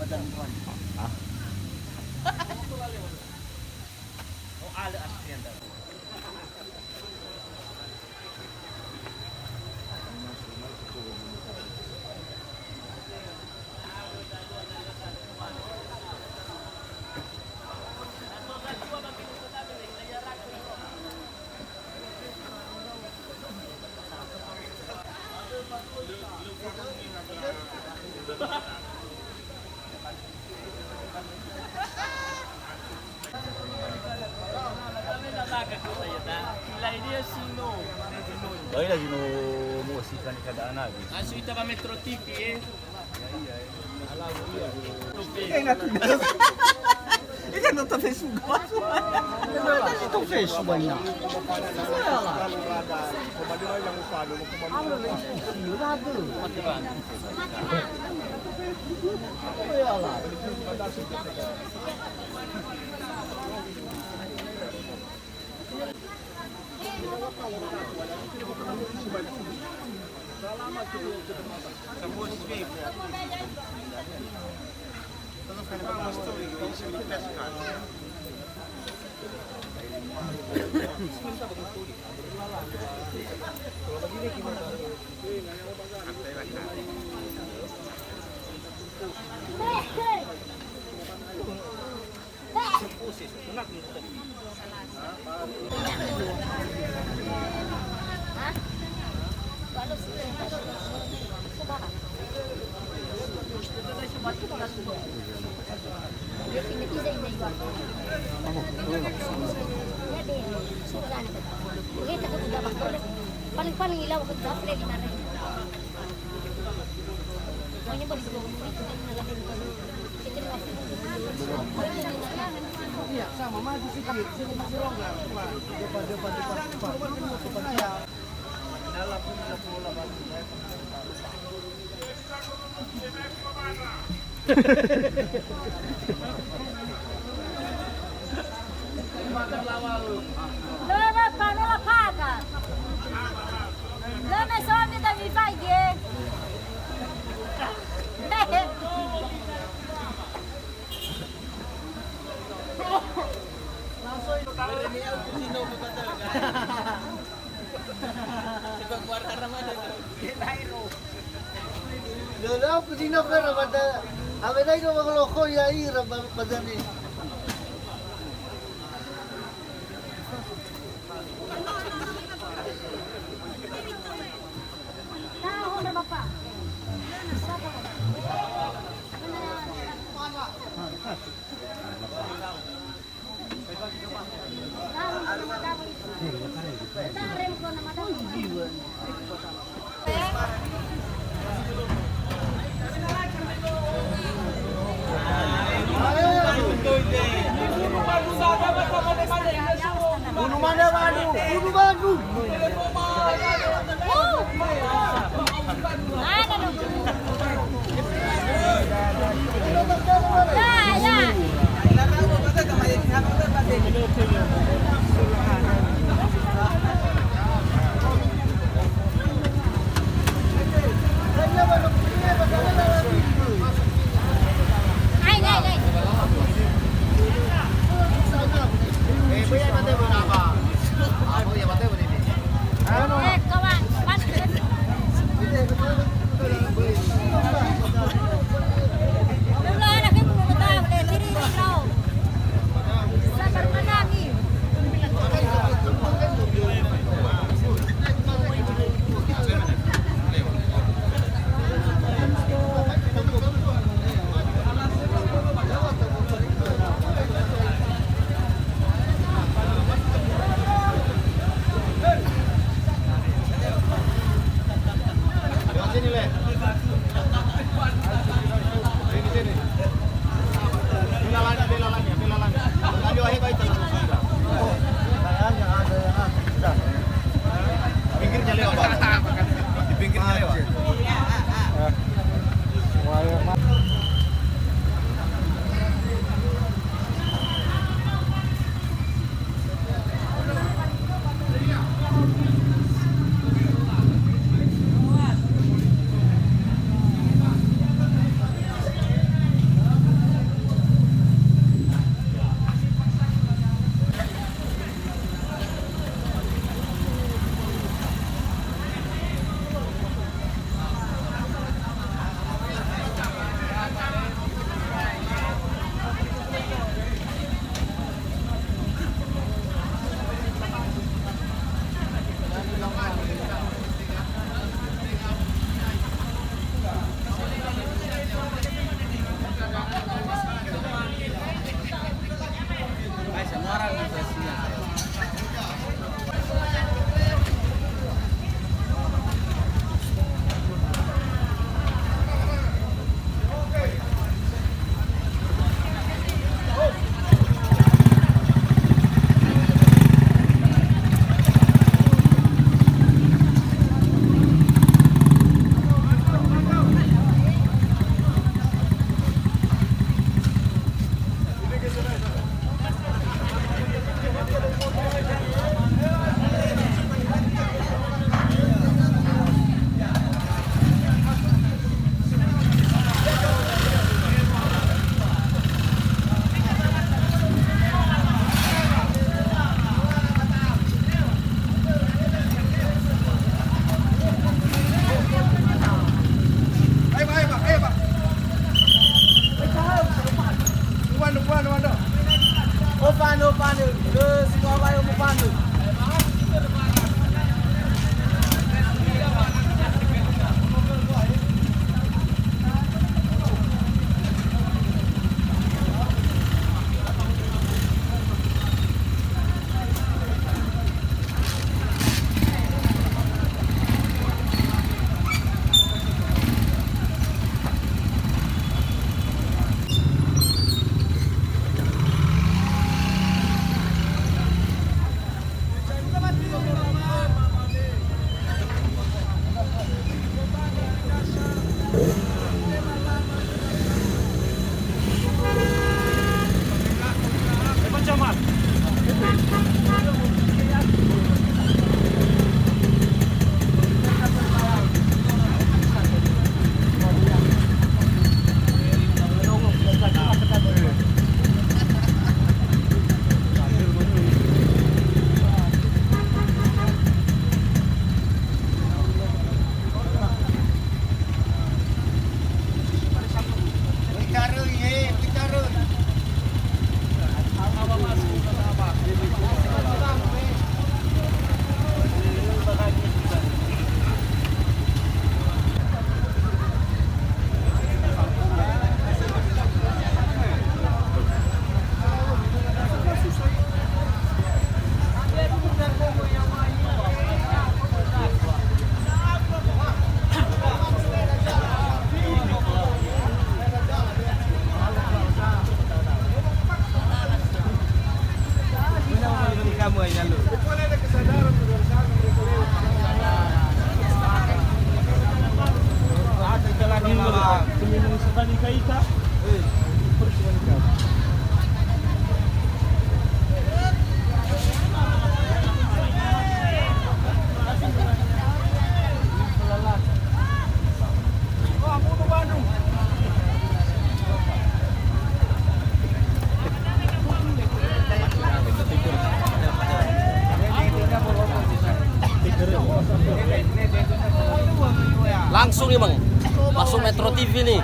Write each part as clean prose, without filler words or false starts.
Ah. Oh, ada aslian dah. Dahil lagi no musika ni kadaan lagi. Aso ita pa Metro TV eh. Ini nonton Facebook ba? Ito Facebook ba niya? Paling-paling ilaw ako sa play na rin. Kanya ba dito? Iya, sama maju sedikit. Sini masih longgar. Dalam bola batu saya Lama panola paga. Lama somi da mi faghe. Lolo, kusino ka na bata. Ame na ito mga loko ya ira badani. Tahu na bapa. Bunuh mana madu? Bunuh madu. Langsung nih bang, langsung Metro TV nih.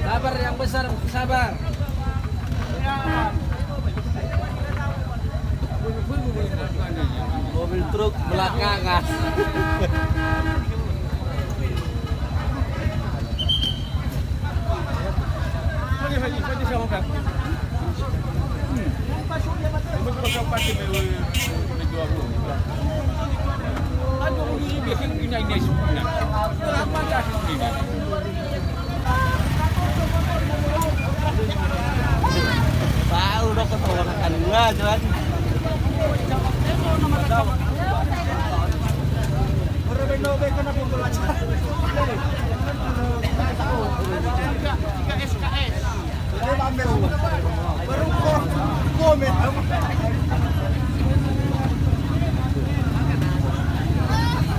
Sabar yang besar, sabar. Mobil truk belakangan. Tahu dong ketawakan gua jalan.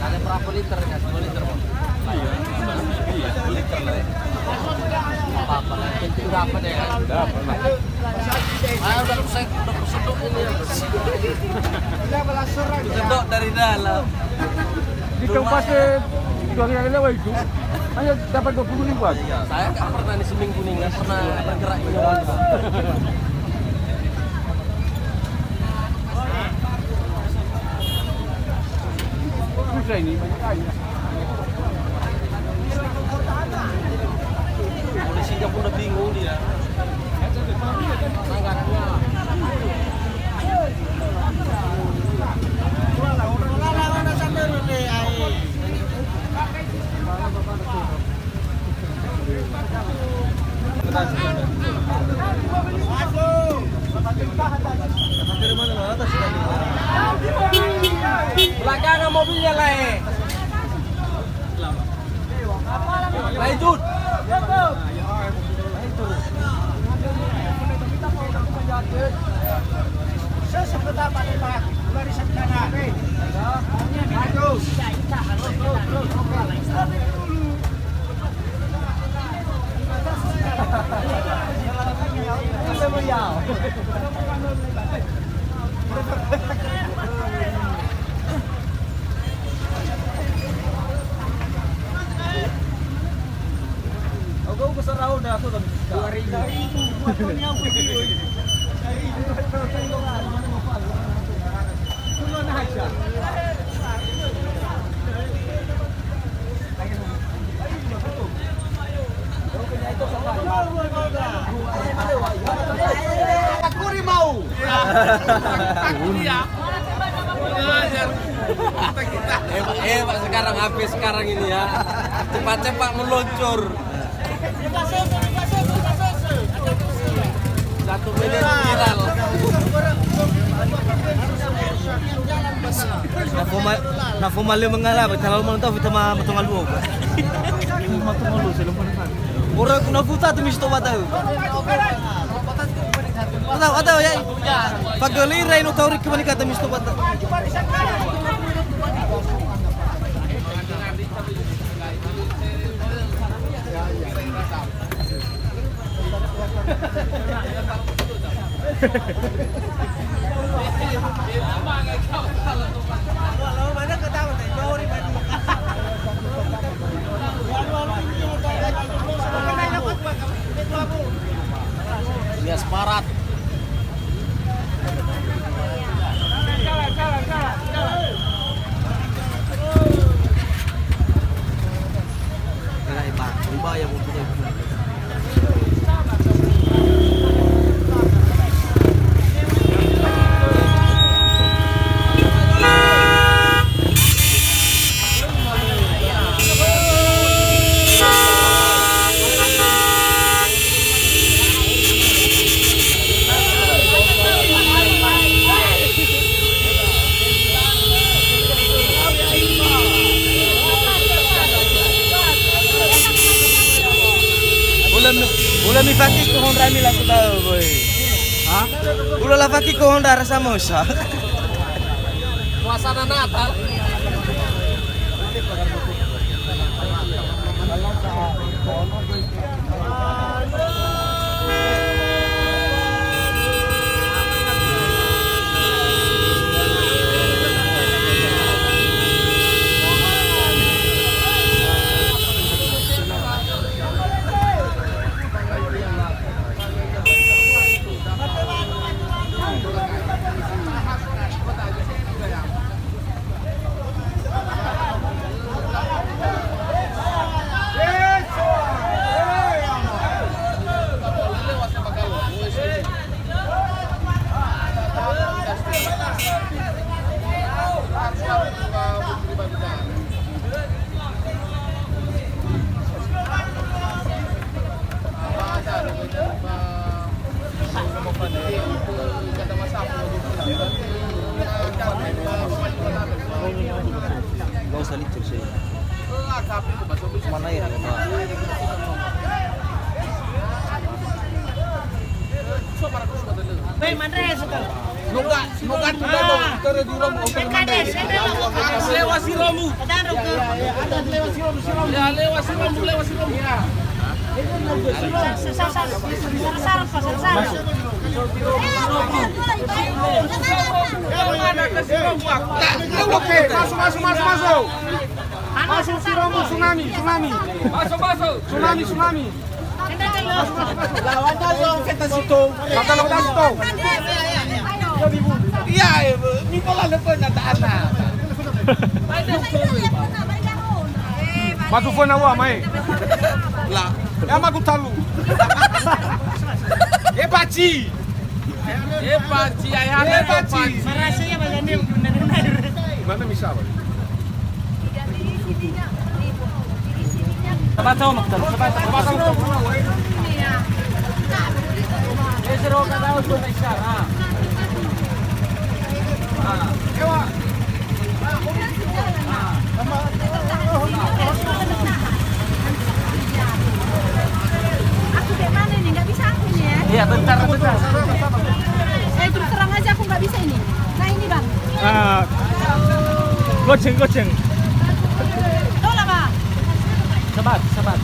Ada berapa liter kan? 2 liter bang? Iya, 2 liter lah ya. Apa-apa lah, penting dapat ya kan? Dapat. Udah keseduk ini ya. Keseduk dari dalam. Di kabupaten 2 hari lewat itu hanya dapat 20 ribuan. Saya nggak pernah di seminggu nih, nggak pernah bergerak ini. Susah ini banyak air. Polisinya pun udah bingung dia. Sangatnya. Belakangan mobilnya lah lanjut. Aku besar raw na ako dun. Aku rimau. Pak sekarang habis sekarang ini ya. Cepat-cepat meluncur. 1 menit viral. Nafumali mengalah, kalau mau tahu kita mah matungal buo. Matungal buo sila pa naman. Mura ko nafuta tumis to bataw. Ataw ya. Pagliray no tawrik ko ni katamis to bataw. Ini asparat. Iba yang mempunyai Ulam ni fakis ko kung rami lang ko tao boy. Hah? Ulo lafaki ko Honda rasa mosa. Suasana Natal. Gak usah licur sih. Mana ya? Masuk si Romo, tsunami. Tsunami. Lawan dong kita situ. Kata lo situ. Iya, ini pola lepas nataan na. Masuk phone awa mai. Lah, ya magutalu. Epachi, ayah Epachi. Marasanya bagani benar-benar. Mana bisa, Pak? Sabat tahu maktal. Sabat tahu. Esero kada usul isyara. Ewa. Aku kayak mana nih? Nggak bisa aku nih ya. Iya, bentar. Terus terang aja aku nggak bisa ini. Nah ini bang. Goceng. Tolong bang. Sabat. Bang.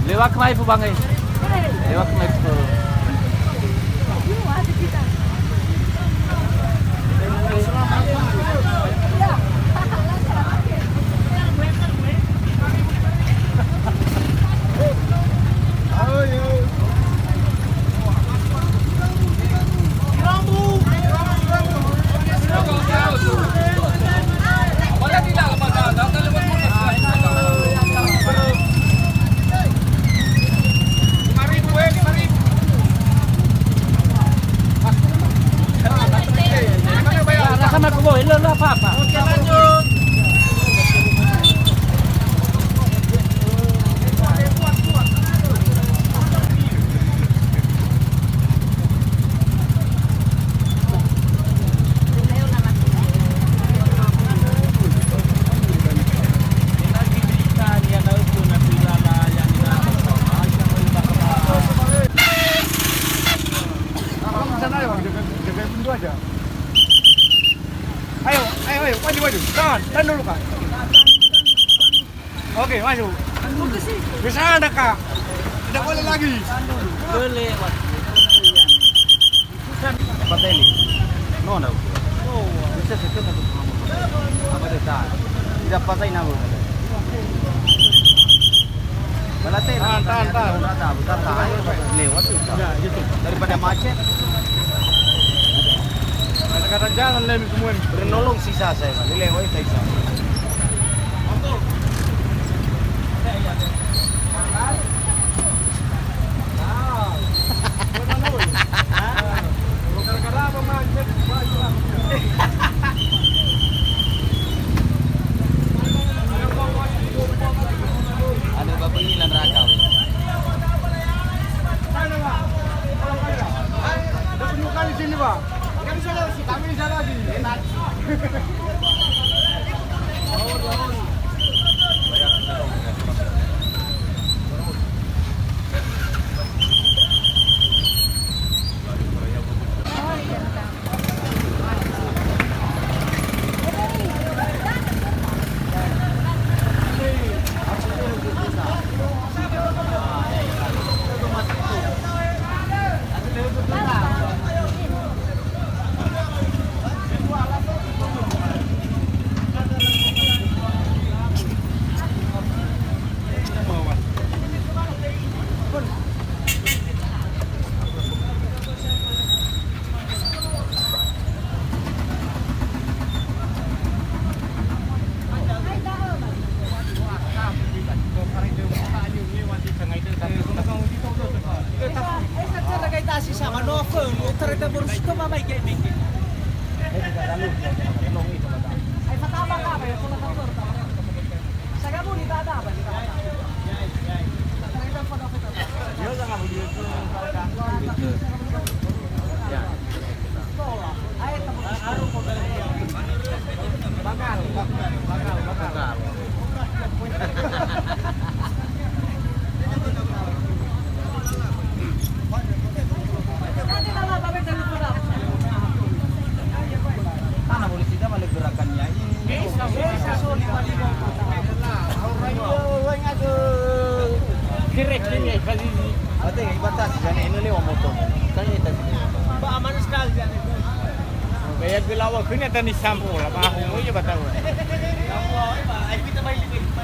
Lewat kemai po bang eh. Boleh. Lewat kemai po. Yuk, ada kita. Sama ko boy, lo apa? Oke, lanjut. Ayo, maju. Tahan dulu kak. Oke, maju. Bisa ada kak. Tidak boleh lagi. Boleh. Pateli. No. Bisa situ na. Apa dah? Tidak patay na ako. Balate. Tahan. Bentar tayo. Lewat itu. Daripada macet. Kata jangan lagi semua. Bernolong sisa saya, dilewat isa. Ano ba pangilan rakaw? Tunjukkan di sini, Pak. Kami bisa lagi. Enak. Ay, patama ka, may ako nakator. Saga mo, di tada ba? Mana boleh tidak balik gerakannya ini. Kiri kasi Ate, ibatas jangan ini lewat motor. Kan itu. Ba aman sekali dan itu. Kaya bilawa kunya tani sampo la ba ako yo bataw. Ay, kita may limit pa